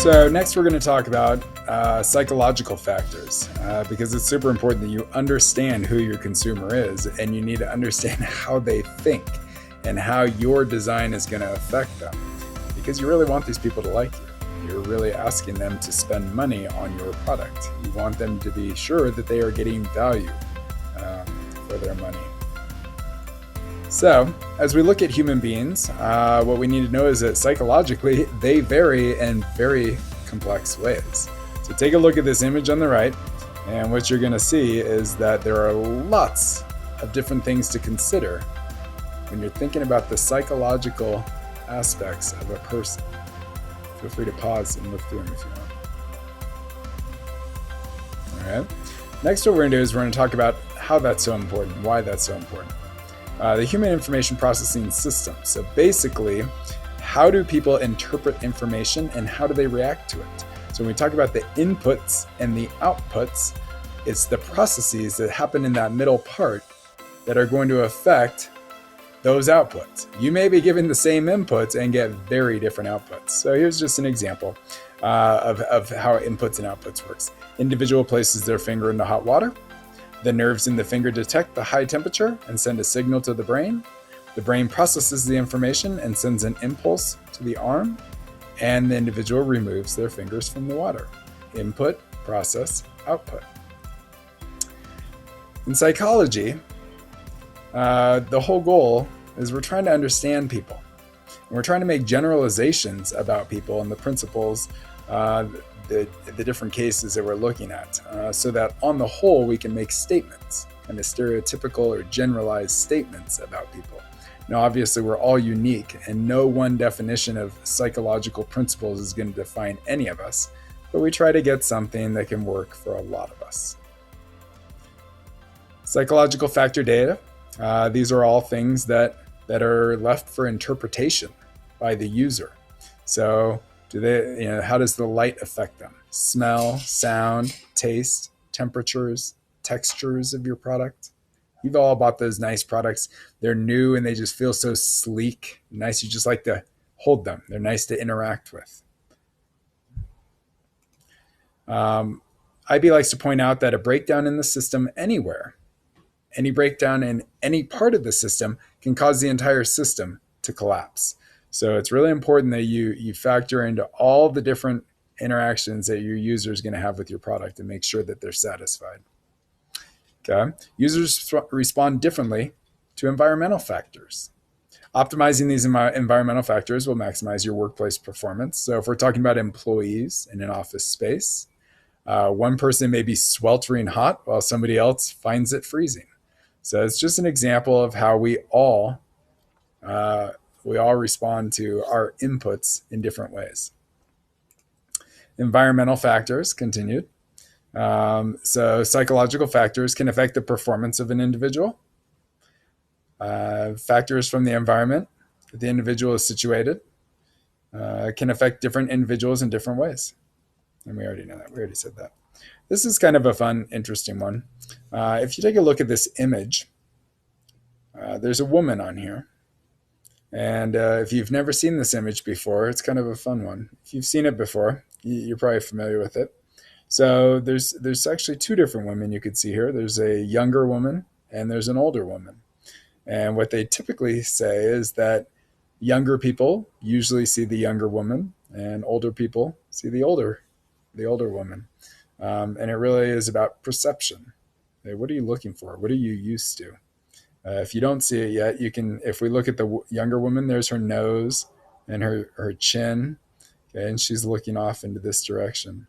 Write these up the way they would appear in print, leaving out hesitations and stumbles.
So next we're going to talk about psychological factors because it's super important that you understand who your consumer is, and you need to understand how they think and how your design is going to affect them, because you really want these people to like you. You're really asking them to spend money on your product. You want them to be sure that they are getting value for their money. So, as we look at human beings, what we need to know is that psychologically, they vary in very complex ways. So take a look at this image on the right, and what you're going to see is that there are lots of different things to consider when you're thinking about the psychological aspects of a person. Feel free to pause and look through them if you want. All right. Next, what we're going to do is we're going to talk about how that's so important, why that's so important. The human information processing system. So basically, how do people interpret information and how do they react to it? So when we talk about the inputs and the outputs, it's the processes that happen in that middle part that are going to affect those outputs. You may be given the same inputs and get very different outputs. So here's just an example of how inputs and outputs works. Individual places their finger into hot water. The nerves in the finger detect the high temperature and send a signal to the brain. The brain processes the information and sends an impulse to the arm, and the individual removes their fingers from the water. Input, process, output. In psychology, the whole goal is we're trying to understand people. And we're trying to make generalizations about people and the principles, the different cases that we're looking at, so that on the whole we can make statements, kind of stereotypical or generalized statements about people. Now, obviously, we're all unique, and no one definition of psychological principles is going to define any of us, but we try to get something that can work for a lot of us. Psychological factor data. These are all things that are left for interpretation by the user. So, how does the light affect them? Smell, sound, taste, temperatures, textures of your product. You've all bought those nice products. They're new and they just feel so sleek, nice. You just like to hold them. They're nice to interact with. IB likes to point out that a breakdown in the system anywhere, any breakdown in any part of the system can cause the entire system to collapse. So it's really important that you factor into all the different interactions that your user is going to have with your product and make sure that they're satisfied. Okay. Users respond differently to environmental factors. Optimizing these environmental factors will maximize your workplace performance. So if we're talking about employees in an office space, one person may be sweltering hot while somebody else finds it freezing. So it's just an example of how we all respond to our inputs in different ways. Environmental factors, continued. So psychological factors can affect the performance of an individual. Factors from the environment that the individual is situated can affect different individuals in different ways. And we already know that. We already said that. This is kind of a fun, interesting one. If you take a look at this image, there's a woman on here. And if you've never seen this image before, it's kind of a fun one. If you've seen it before, you're probably familiar with it. So there's actually two different women you could see here. There's a younger woman and there's an older woman. And what they typically say is that younger people usually see the younger woman and older people see the older woman. And it really is about perception. Hey, what are you looking for? What are you used to? If you don't see it yet, you can, if we look at the younger woman, there's her nose and her chin, okay, and she's looking off into this direction.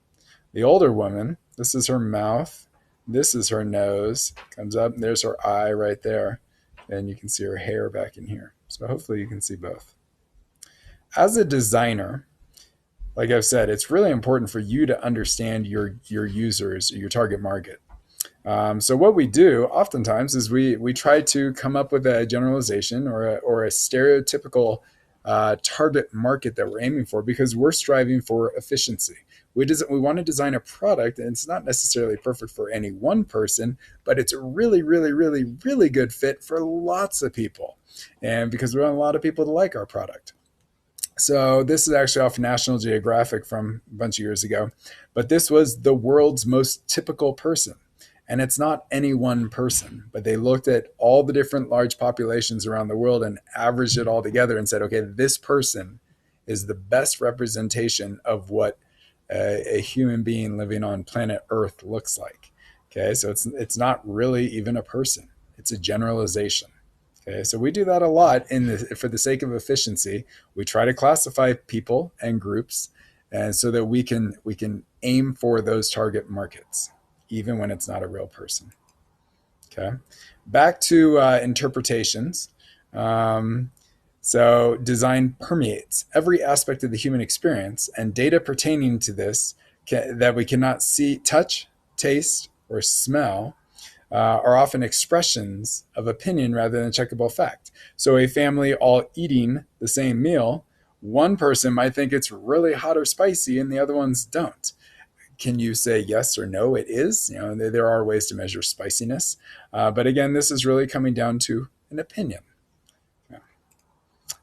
The older woman, this is her mouth, this is her nose, comes up, and there's her eye right there, and you can see her hair back in here. So hopefully you can see both. As a designer, like I've said, it's really important for you to understand your users, your target market. So what we do oftentimes is we try to come up with a generalization or a stereotypical target market that we're aiming for, because we're striving for efficiency. We want to design a product, and it's not necessarily perfect for any one person, but it's a really, really, really, really good fit for lots of people. And because we want a lot of people to like our product. So this is actually off National Geographic from a bunch of years ago, but this was the world's most typical person. And it's not any one person, but they looked at all the different large populations around the world and averaged it all together and said, okay, this person is the best representation of what a human being living on planet Earth looks like. Okay, so it's not really even a person; it's a generalization. Okay, so we do that a lot for the sake of efficiency. We try to classify people and groups, and so that we can aim for those target markets, even when it's not a real person. Okay, back to interpretations. Um, so design permeates every aspect of the human experience, and data pertaining to this that we cannot see, touch, taste, or smell are often expressions of opinion rather than checkable fact. So a family all eating the same meal, one person might think it's really hot or spicy and the other ones don't. Can you say yes or no? It is. You know, there are ways to measure spiciness, but again, this is really coming down to an opinion.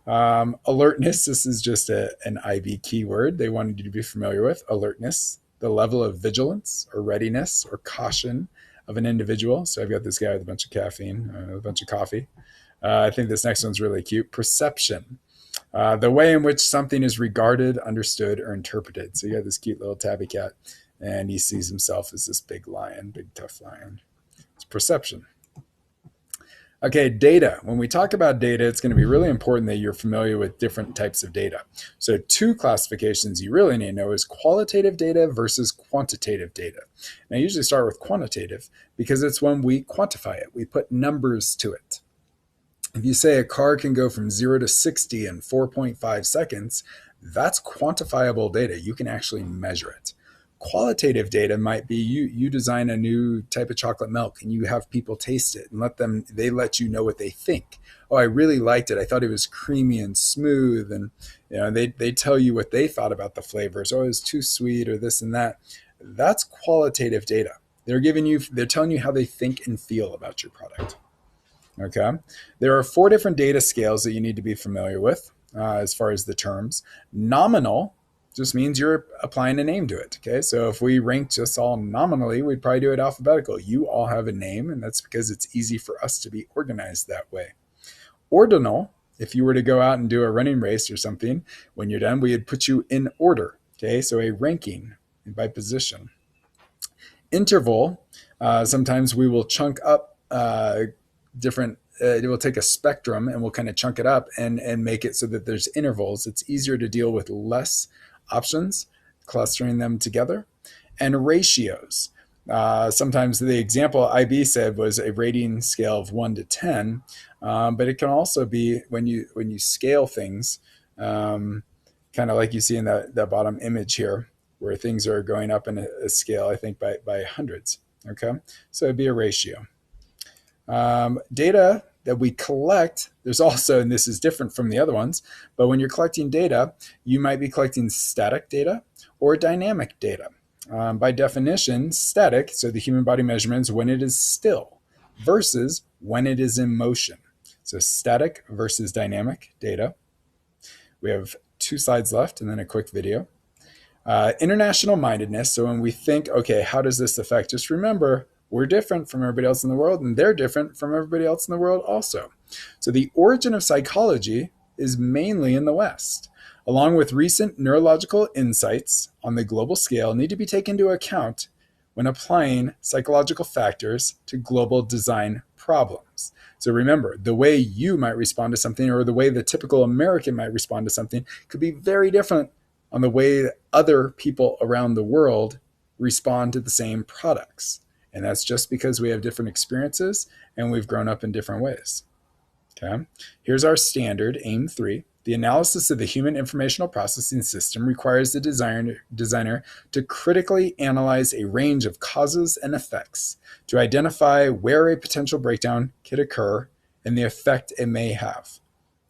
Alertness. This is just an IB keyword they wanted you to be familiar with. Alertness, the level of vigilance or readiness or caution of an individual. So I've got this guy with a bunch of caffeine, a bunch of coffee. I think this next one's really cute. Perception, the way in which something is regarded, understood, or interpreted. So you got this cute little tabby cat, and he sees himself as this big lion, big tough lion. It's perception. Okay, data. When we talk about data, it's going to be really important that you're familiar with different types of data. So two classifications you really need to know is qualitative data versus quantitative data. And I usually start with quantitative because it's when we quantify it. We put numbers to it. If you say a car can go from 0 to 60 in 4.5 seconds, that's quantifiable data. You can actually measure it. Qualitative data might be you design a new type of chocolate milk and you have people taste it and they let you know what they think. Oh, I really liked it. I thought it was creamy and smooth, and they tell you what they thought about the flavors. Oh, it was too sweet or this and that. That's qualitative data. They're telling you how they think and feel about your product. Okay. There are 4 different data scales that you need to be familiar with as far as the terms. Nominal just means you're applying a name to it. Okay. So if we ranked just all nominally, we'd probably do it alphabetical. You all have a name, and that's because it's easy for us to be organized that way. Ordinal, if you were to go out and do a running race or something, when you're done, we'd put you in order. Okay. So a ranking by position. Interval, sometimes we will chunk up different it will take a spectrum and we'll kind of chunk it up and make it so that there's intervals. It's easier to deal with less options, clustering them together. And ratios. Sometimes the example IB said was a rating scale of 1 to 10, but it can also be when you scale things, kind of like you see in that bottom image here, where things are going up in a scale, I think by hundreds. Okay, so it'd be a ratio. Data that we collect, there's also, and this is different from the other ones, but when you're collecting data, you might be collecting static data or dynamic data. By definition, static, so the human body measurements when it is still versus when it is in motion. So static versus dynamic data. We have 2 slides left and then a quick video. International mindedness. So when we think, okay, how does this affect? Just remember, we're different from everybody else in the world, and they're different from everybody else in the world also. So the origin of psychology is mainly in the West, along with recent neurological insights on the global scale need to be taken into account when applying psychological factors to global design problems. So remember, the way you might respond to something or the way the typical American might respond to something could be very different on the way that other people around the world respond to the same products. And that's just because we have different experiences and we've grown up in different ways. Okay. Here's our standard, AIM 3. The analysis of the human informational processing system requires the designer to critically analyze a range of causes and effects to identify where a potential breakdown could occur and the effect it may have.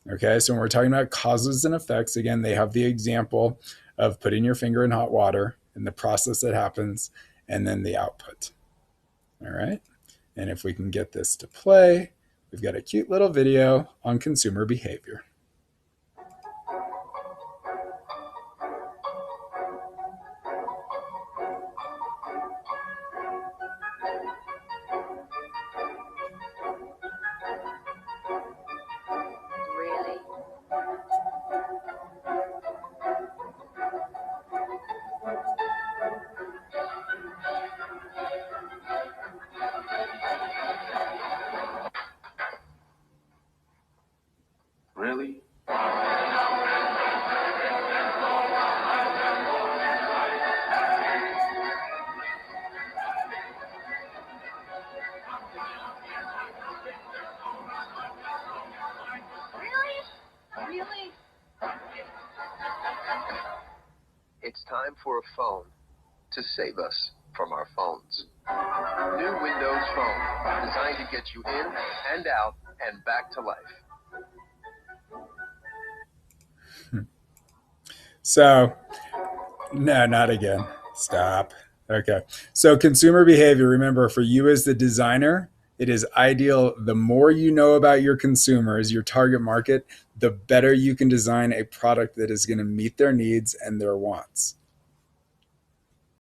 Okay, so when we're talking about causes and effects, again, they have the example of putting your finger in hot water and the process that happens and then the output. All right. And if we can get this to play, we've got a cute little video on consumer behavior. Really? Really? It's time for a phone to save us from our phones. New Windows Phone, designed to get you in and out and back to life. So, no, not again. Stop. Okay. So, consumer behavior, remember, for you as the designer, it is ideal. The more you know about your consumers, your target market, the better you can design a product that is going to meet their needs and their wants.